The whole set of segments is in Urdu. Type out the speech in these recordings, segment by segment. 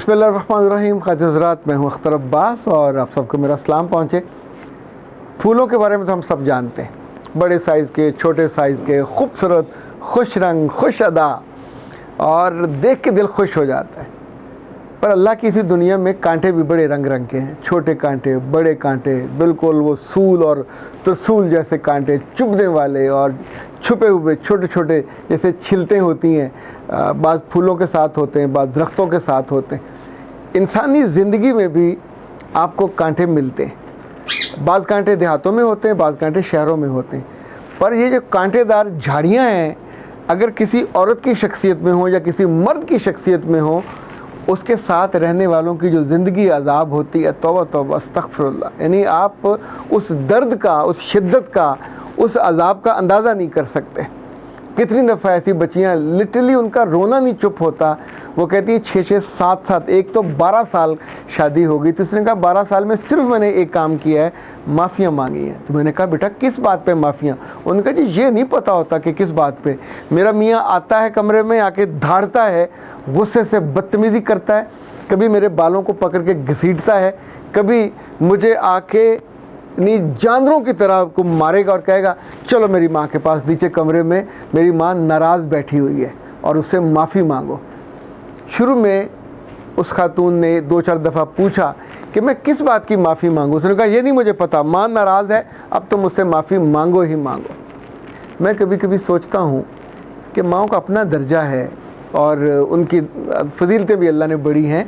بسم اللہ الرحمن الرحیم. خواجہ حضرات، میں ہوں اختر عباس اور آپ سب کو میرا سلام پہنچے. پھولوں کے بارے میں تو ہم سب جانتے ہیں، بڑے سائز کے، چھوٹے سائز کے، خوبصورت، خوش رنگ، خوش ادا، اور دیکھ کے دل خوش ہو جاتا ہے. پر اللہ کی اسی دنیا میں کانٹے بھی بڑے رنگ رنگ کے ہیں، چھوٹے کانٹے، بڑے کانٹے، بالکل وہ سول اور ترسول جیسے کانٹے، چبھنے والے اور چھپے ہوئے چھوٹے چھوٹے جیسے چھلتیں ہوتی ہیں. بعض پھولوں کے ساتھ ہوتے ہیں، بعض درختوں کے ساتھ ہوتے ہیں. انسانی زندگی میں بھی آپ کو کانٹے ملتے ہیں. بعض کانٹے دیہاتوں میں ہوتے ہیں، بعض کانٹے شہروں میں ہوتے ہیں. پر یہ جو کانٹے دار جھاڑیاں ہیں، اگر کسی عورت کی شخصیت میں ہوں یا کسی مرد کی شخصیت میں ہوں، اس کے ساتھ رہنے والوں کی جو زندگی عذاب ہوتی ہے، توبہ توبہ استغفر اللہ. یعنی آپ اس درد کا، اس شدت کا، اس عذاب کا اندازہ نہیں کر سکتے. کتنی دفعہ ایسی بچیاں لٹرلی ان کا رونا نہیں چپ ہوتا. وہ کہتی ہیں 6 7 ایک تو 12 سال شادی ہو گئی. تو اس نے کہا 12 سال میں صرف میں نے ایک کام کیا ہے، معافیاں مانگی ہیں. تو میں نے کہا بیٹا کس بات پہ معافیاں؟ انہوں نے کہا جی یہ نہیں پتہ ہوتا کہ کس بات پہ. میرا میاں آتا ہے کمرے میں، آ کے دھاڑتا ہے، غصے سے بدتمیزی کرتا ہے، کبھی میرے بالوں کو پکڑ کے گھسیٹتا ہے، کبھی مجھے آ کے جانوروں کی طرح کو مارے گا اور کہے گا چلو میری ماں کے پاس نیچے کمرے میں میری ماں ناراض بیٹھی ہوئی ہے اور اس سے معافی مانگو. شروع میں اس خاتون نے 2 4 دفعہ پوچھا کہ میں کس بات کی معافی مانگوں. اس نے کہا یہ نہیں مجھے پتا، ماں ناراض ہے، اب تم مجھ سے معافی مانگو ہی مانگو. میں کبھی کبھی سوچتا ہوں کہ ماؤں کا اپنا درجہ ہے اور ان کی فضیلتیں بھی اللہ نے بڑی ہیں،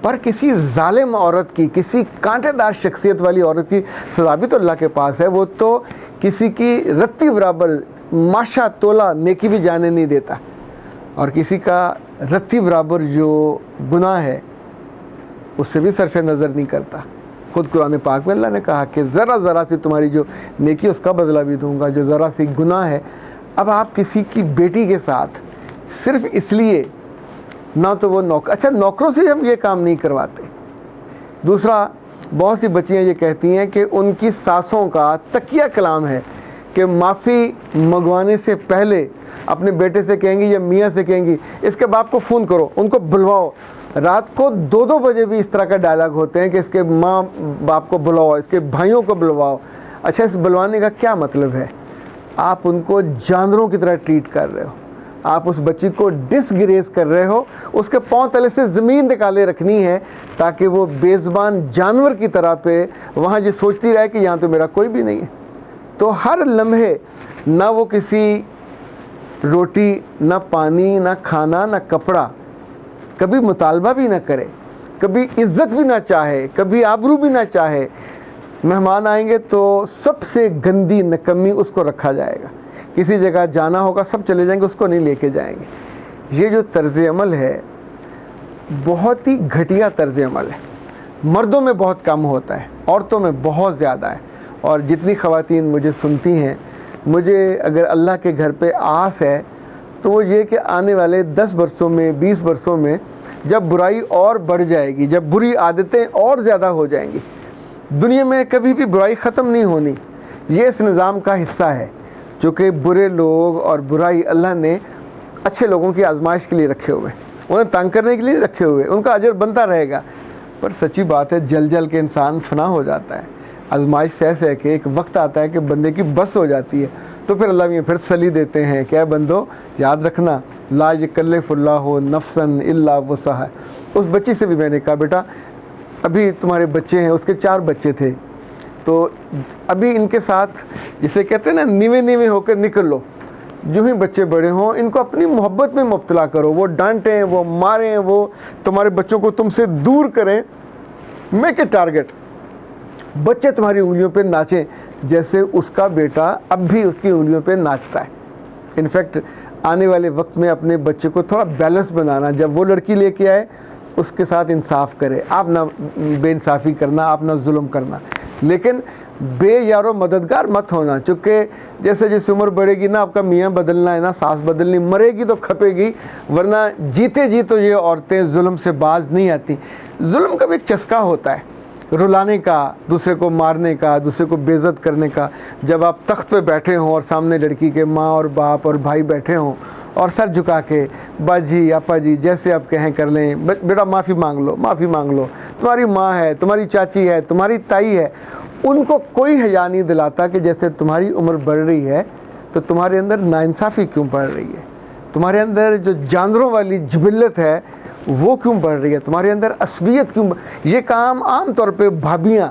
پر کسی ظالم عورت کی، کسی کانٹے دار شخصیت والی عورت کی سزا بھی تو اللہ کے پاس ہے. وہ تو کسی کی رتی برابر ماشا تولا نیکی بھی جانے نہیں دیتا، اور کسی کا رتی برابر جو گناہ ہے اس سے بھی صرف نظر نہیں کرتا. خود قرآن پاک میں اللہ نے کہا کہ ذرا ذرا سی تمہاری جو نیکی اس کا بدلہ بھی دوں گا جو ذرا سی گناہ ہے. اب آپ کسی کی بیٹی کے ساتھ صرف اس لیے، نہ تو وہ اچھا نوکروں سے ہم یہ کام نہیں کرواتے. دوسرا، بہت سی بچیاں یہ کہتی ہیں کہ ان کی ساسوں کا تکیہ کلام ہے کہ معافی منگوانے سے پہلے اپنے بیٹے سے کہیں گی یا میاں سے کہیں گی اس کے باپ کو فون کرو، ان کو بلواؤ. رات کو 2 بجے بھی اس طرح کا ڈائلاگ ہوتے ہیں کہ اس کے ماں باپ کو بلواؤ، اس کے بھائیوں کو بلواؤ. اچھا اس بلوانے کا کیا مطلب ہے؟ آپ ان کو جانوروں کی طرح ٹریٹ کر رہے ہو. آپ اس بچی کو ڈس گریز کر رہے ہو. اس کے پاؤں تلے سے زمین نکالے رکھنی ہے تاکہ وہ بے زبان جانور کی طرح پہ وہاں یہ سوچتی رہے کہ یہاں تو میرا کوئی بھی نہیں ہے. تو ہر لمحے نہ وہ کسی روٹی، نہ پانی، نہ کھانا، نہ کپڑا، کبھی مطالبہ بھی نہ کرے، کبھی عزت بھی نہ چاہے، کبھی آبرو بھی نہ چاہے. مہمان آئیں گے تو سب سے گندی نکمی اس کو رکھا جائے گا. کسی جگہ جانا ہوگا سب چلے جائیں گے، اس کو نہیں لے کے جائیں گے. یہ جو طرز عمل ہے بہت ہی گھٹیا طرز عمل ہے. مردوں میں بہت کم ہوتا ہے، عورتوں میں بہت زیادہ ہے. اور جتنی خواتین مجھے سنتی ہیں، مجھے اگر اللہ کے گھر پہ آس ہے تو وہ یہ کہ آنے والے 10 برسوں میں، 20 برسوں میں جب برائی اور بڑھ جائے گی، جب بری عادتیں اور زیادہ ہو جائیں گی، دنیا میں کبھی بھی برائی ختم نہیں ہونی. یہ اس نظام کا حصہ ہے، جو کہ برے لوگ اور برائی اللہ نے اچھے لوگوں کی آزمائش کے لیے رکھے ہوئے، انہیں تنگ کرنے کے لیے رکھے ہوئے. ان کا اجر بنتا رہے گا. پر سچی بات ہے جل جل کے انسان فنا ہو جاتا ہے. آزمائش سہ کے ایک وقت آتا ہے کہ بندے کی بس ہو جاتی ہے. تو پھر اللہ پھر سلی دیتے ہیں کہ اے بندو یاد رکھنا لا یکلف اللہ نفسا الا وسعہا. اس بچی سے بھی میں نے کہا بیٹا ابھی تمہارے بچے ہیں، اس کے 4 بچے تھے، تو ابھی ان کے ساتھ جسے کہتے ہیں نا نیوے نیوے ہو کے نکل لو. جو ہی بچے بڑے ہوں ان کو اپنی محبت میں مبتلا کرو. وہ ڈانٹیں، وہ ماریں، وہ تمہارے بچوں کو تم سے دور کریں. Make a target. بچے تمہاری انگلیوں پہ ناچیں جیسے اس کا بیٹا اب بھی اس کی انگلیوں پہ ناچتا ہے. انفیکٹ آنے والے وقت میں اپنے بچے کو تھوڑا بیلنس بنانا. جب وہ لڑکی لے کے آئے اس کے ساتھ انصاف کرے. آپ نہ بے انصافی کرنا، آپ نہ ظلم کرنا، لیکن بے یارو مددگار مت ہونا. چونکہ جیسے جیسے عمر بڑھے گی نا آپ کا میاں بدلنا ہے نا ساس بدلنی، مرے گی تو کھپے گی، ورنہ جیتے جی تو یہ عورتیں ظلم سے باز نہیں آتی. ظلم کا بھی ایک چسکا ہوتا ہے، رلانے کا، دوسرے کو مارنے کا، دوسرے کو بے عزت کرنے کا. جب آپ تخت پہ بیٹھے ہوں اور سامنے لڑکی کے ماں اور باپ اور بھائی بیٹھے ہوں اور سر جھکا کے باجی آپا جی جیسے آپ کہیں کر لیں، بیٹا معافی مانگ لو، معافی مانگ لو، تمہاری ماں ہے، تمہاری چاچی ہے، تمہاری تائی ہے، ان کو کوئی حیا نہیں دلاتا کہ جیسے تمہاری عمر بڑھ رہی ہے تو تمہارے اندر ناانصافی کیوں بڑھ رہی ہے، تمہارے اندر جو جانوروں والی جبلت ہے وہ کیوں بڑھ رہی ہے، تمہارے اندر عصبیت کیوں یہ کام عام طور پہ بھابیاں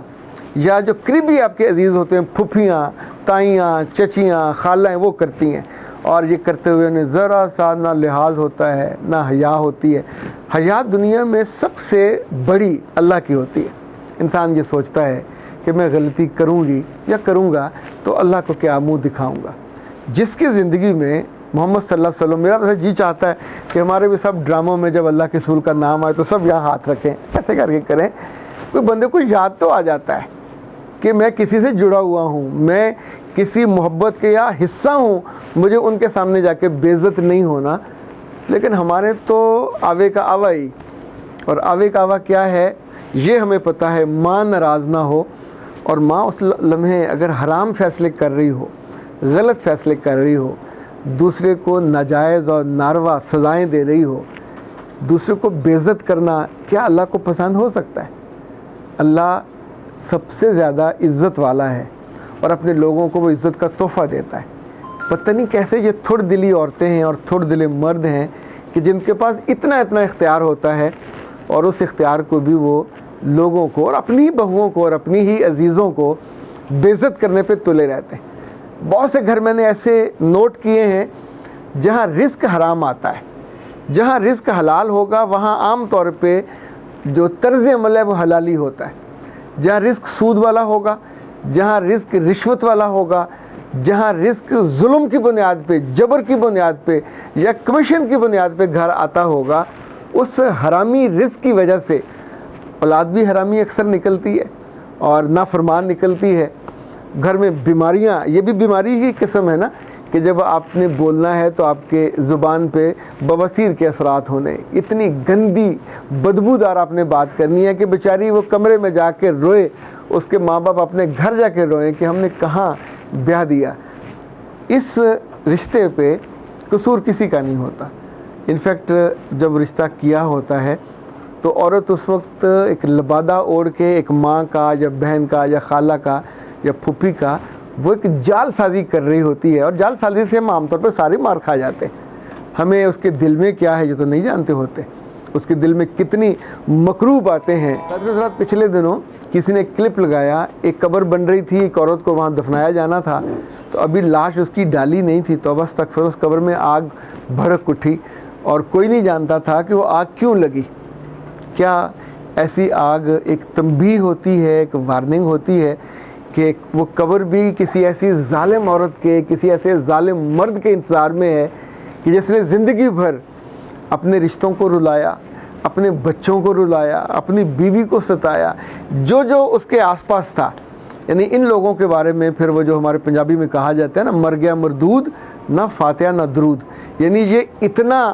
یا جو قریبی آپ کے عزیز ہوتے ہیں، پھپھیاں، تائیاں، چچیاں، خالائیں، وہ کرتی ہیں، اور یہ کرتے ہوئے انہیں ذرا سا نہ لحاظ ہوتا ہے نہ حیا ہوتی ہے۔ حیا دنیا میں سب سے بڑی اللہ کی ہوتی ہے۔ انسان یہ سوچتا ہے کہ میں غلطی کروں گی یا کروں گا تو اللہ کو کیا منہ دکھاؤں گا۔ جس کی زندگی میں محمد صلی اللہ علیہ وسلم، میرا ویسے جی چاہتا ہے کہ ہمارے بھی سب ڈراموں میں جب اللہ کے رسول کا نام آئے تو سب یہاں ہاتھ رکھیں، ایسے کر کے کریں، کوئی بندے کو یاد تو آ جاتا ہے کہ میں کسی سے جڑا ہوا ہوں، میں کسی محبت کے یا حصہ ہوں، مجھے ان کے سامنے جا کے بے عزت نہیں ہونا۔ لیکن ہمارے تو آوے کا آوا ہی، اور آوے کا آوا کیا ہے یہ ہمیں پتہ ہے۔ ماں ناراض نہ ہو، اور ماں اس لمحے اگر حرام فیصلے کر رہی ہو، غلط فیصلے کر رہی ہو، دوسرے کو ناجائز اور ناروا سزائیں دے رہی ہو، دوسرے کو بے عزت کرنا کیا اللہ کو پسند ہو سکتا ہے؟ اللہ سب سے زیادہ عزت والا ہے اور اپنے لوگوں کو وہ عزت کا تحفہ دیتا ہے۔ پتہ نہیں کیسے یہ تھوڑ دلی عورتیں ہیں اور تھوڑ دلے مرد ہیں کہ جن کے پاس اتنا اختیار ہوتا ہے، اور اس اختیار کو بھی وہ لوگوں کو اور اپنی ہی بہوؤں کو اور اپنی ہی عزیزوں کو بے عزت کرنے پہ تلے رہتے ہیں۔ بہت سے گھر میں نے ایسے نوٹ کیے ہیں جہاں رزق حرام آتا ہے، جہاں رزق حلال ہوگا وہاں عام طور پہ جو طرز عمل ہے وہ حلالی ہوتا ہے۔ جہاں رزق سود والا ہوگا، جہاں رزق رشوت والا ہوگا، جہاں رزق ظلم کی بنیاد پہ، جبر کی بنیاد پہ یا کمیشن کی بنیاد پہ گھر آتا ہوگا، اس حرامی رزق کی وجہ سے اولاد بھی حرامی اکثر نکلتی ہے اور نافرمان نکلتی ہے۔ گھر میں بیماریاں، یہ بھی بیماری کی قسم ہے نا کہ جب آپ نے بولنا ہے تو آپ کے زبان پہ بواسیر کے اثرات ہونے، اتنی گندی بدبودار آپ نے بات کرنی ہے کہ بیچاری وہ کمرے میں جا کے روئے، اس کے ماں باپ اپنے گھر جا کے روئیں کہ ہم نے کہاں بیاہ دیا۔ اس رشتے پہ قصور کسی کا نہیں ہوتا۔ انفیکٹ جب رشتہ کیا ہوتا ہے تو عورت اس وقت ایک لبادہ اوڑھ کے ایک ماں کا یا بہن کا یا خالہ کا یا پھوپھی کا وہ ایک جال سازی کر رہی ہوتی ہے، اور جال سازی سے ہم عام طور پہ سارے مار کھا جاتے ہیں۔ ہمیں اس کے دل میں کیا ہے یہ تو نہیں جانتے ہوتے، اس کے دل میں کتنی مکروہ باتیں ہیں۔ حضرت پچھلے دنوں کسی نے کلپ لگایا، ایک قبر بن رہی تھی، ایک عورت کو وہاں دفنایا جانا تھا، تو ابھی لاش اس کی ڈالی نہیں تھی، توبہ استغفر، اس قبر میں آگ بھڑک اٹھی اور کوئی نہیں جانتا تھا کہ وہ آگ کیوں لگی۔ کیا ایسی آگ ایک تنبیہ ہوتی ہے، ایک وارننگ ہوتی ہے کہ وہ قبر بھی کسی ایسی ظالم عورت کے، کسی ایسے ظالم مرد کے انتظار میں ہے کہ جس نے زندگی بھر اپنے رشتوں کو رلایا، اپنے بچوں کو رلایا، اپنی بیوی کو ستایا، جو جو اس کے آس پاس تھا۔ یعنی ان لوگوں کے بارے میں پھر وہ جو ہمارے پنجابی میں کہا جاتا ہے نا، مر گیا مردود، نہ فاتحہ نہ درود، یعنی یہ اتنا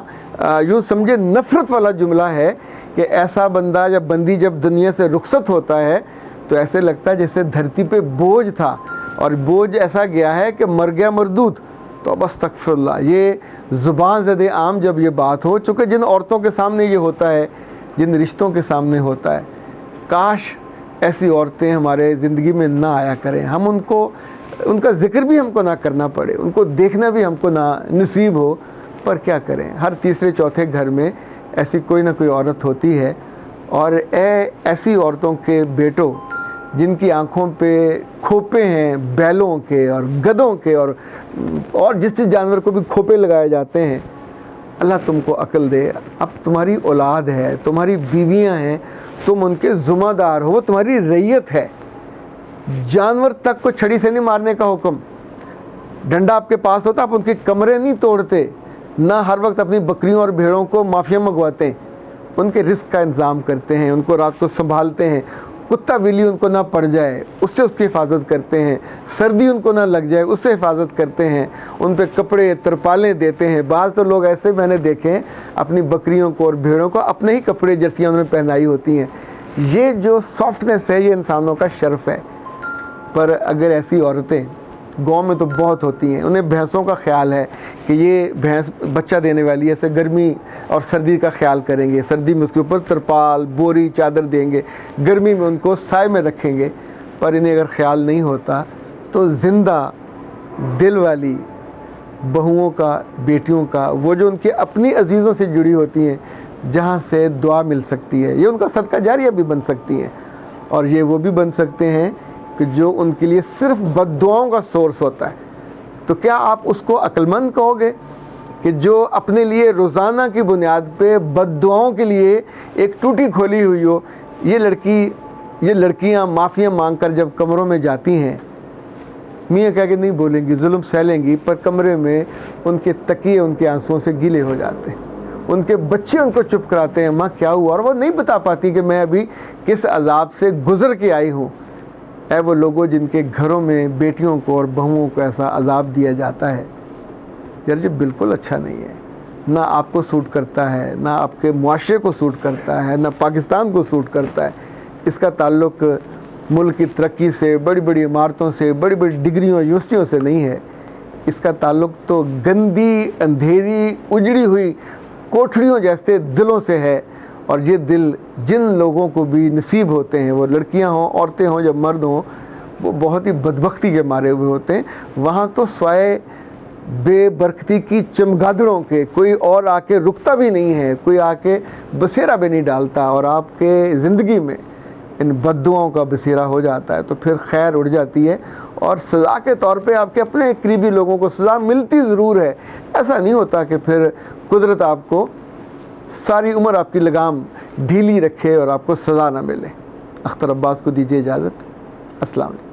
یوں سمجھے نفرت والا جملہ ہے کہ ایسا بندہ یا بندی جب دنیا سے رخصت ہوتا ہے تو ایسے لگتا ہے جیسے دھرتی پہ بوجھ تھا، اور بوجھ ایسا گیا ہے کہ مر گیا مردود۔ تو استغفر اللہ، یہ زبان زد عام جب یہ بات ہو، چونکہ جن عورتوں کے سامنے یہ ہوتا ہے، جن رشتوں کے سامنے ہوتا ہے، کاش ایسی عورتیں ہمارے زندگی میں نہ آیا کریں، ہم ان کا ذکر بھی ہم کو نہ کرنا پڑے، ان کو دیکھنا بھی ہم کو نہ نصیب ہو، پر کیا کریں، ہر تیسرے چوتھے گھر میں ایسی کوئی نہ کوئی عورت ہوتی ہے۔ اور ایسی عورتوں کے بیٹوں جن کی آنکھوں پہ کھوپے ہیں بیلوں کے اور گدھوں کے اور جس جانور کو بھی کھوپے لگائے جاتے ہیں، اللہ تم کو عقل دے۔ اب تمہاری اولاد ہے، تمہاری بیویاں ہیں، تم ان کے ذمہ دار ہو، وہ تمہاری رعیت ہے۔ جانور تک کو چھڑی سے نہیں مارنے کا حکم، ڈنڈا آپ کے پاس ہوتا، آپ ان کے کمرے نہیں توڑتے، نہ ہر وقت اپنی بکریوں اور بھیڑوں کو مافیا منگواتے، ان کے رزق کا انتظام کرتے ہیں، ان کو رات کو سنبھالتے ہیں، کتا بلی ان کو نہ پڑ جائے اس سے اس کی حفاظت کرتے ہیں، سردی ان کو نہ لگ جائے اس سے حفاظت کرتے ہیں، ان پہ کپڑے ترپالیں دیتے ہیں۔ بعض تو لوگ ایسے میں نے دیکھے ہیں اپنی بکریوں کو اور بھیڑوں کو اپنے ہی کپڑے جرسیاں انہوں نے پہنائی ہوتی ہیں۔ یہ جو سافٹنس ہے یہ انسانوں کا شرف ہے۔ پر اگر ایسی عورتیں گاؤں میں تو بہت ہوتی ہیں. انہیں بھینسوں کا خیال ہے کہ یہ بھینس بچہ دینے والی ہے, ایسے گرمی اور سردی کا خیال کریں گے, سردی میں اس کے اوپر ترپال بوری چادر دیں گے, گرمی میں ان کو سائے میں رکھیں گے. پر انہیں اگر خیال نہیں ہوتا تو زندہ دل والی بہوؤں کا, بیٹیوں کا, وہ جو ان کے اپنی عزیزوں سے جڑی ہوتی ہیں, جہاں سے دعا مل سکتی ہے, یہ ان کا صدقہ جاریہ بھی بن سکتی ہیں. اور یہ وہ بھی بن سکتے ہیں کہ جو ان کے لیے صرف بد دعاؤں کا سورس ہوتا ہے. تو کیا آپ اس کو عقل مند کہو گے کہ جو اپنے لیے روزانہ کی بنیاد پہ بد دعاؤں کے لیے ایک ٹوٹی کھولی ہوئی ہو؟ یہ لڑکیاں معافیاں مانگ کر جب کمروں میں جاتی ہیں, میاں کہہ کے نہیں بولیں گی, ظلم سہلیں گی, پر کمرے میں ان کے تکیے ان کے آنسوؤں سے گیلے ہو جاتے ہیں. ان کے بچے ان کو چپ کراتے ہیں, ماں کیا ہوا, اور وہ نہیں بتا پاتی کہ میں ابھی کس عذاب سے گزر کے آئی ہوں. اے وہ لوگوں جن کے گھروں میں بیٹیوں کو اور بہوؤں کو ایسا عذاب دیا جاتا ہے, یار یہ بالکل اچھا نہیں ہے. نہ آپ کو سوٹ کرتا ہے, نہ آپ کے معاشرے کو سوٹ کرتا ہے, نہ پاکستان کو سوٹ کرتا ہے. اس کا تعلق ملک کی ترقی سے, بڑی بڑی عمارتوں سے, بڑی بڑی ڈگریوں یونیورسٹیوں سے نہیں ہے. اس کا تعلق تو گندی, اندھیری, اجڑی ہوئی کوٹھریوں جیسے دلوں سے ہے. اور یہ دل جن لوگوں کو بھی نصیب ہوتے ہیں, وہ لڑکیاں ہوں, عورتیں ہوں یا مرد ہوں, وہ بہت ہی بدبختی کے مارے ہوئے ہوتے ہیں. وہاں تو سوائے بے برکتی کی چمگادڑوں کے کوئی اور آ کے رکتا بھی نہیں ہے, کوئی آ کے بسیرا بھی نہیں ڈالتا. اور آپ کے زندگی میں ان بد دعاؤں کا بسیرا ہو جاتا ہے تو پھر خیر اڑ جاتی ہے. اور سزا کے طور پہ آپ کے اپنے قریبی لوگوں کو سزا ملتی ضرور ہے. ایسا نہیں ہوتا کہ پھر قدرت آپ کو ساری عمر آپ کی لگام ڈھیلی رکھے اور آپ کو سزا نہ ملے. اختر عباس کو دیجیے اجازت. السلام علیکم.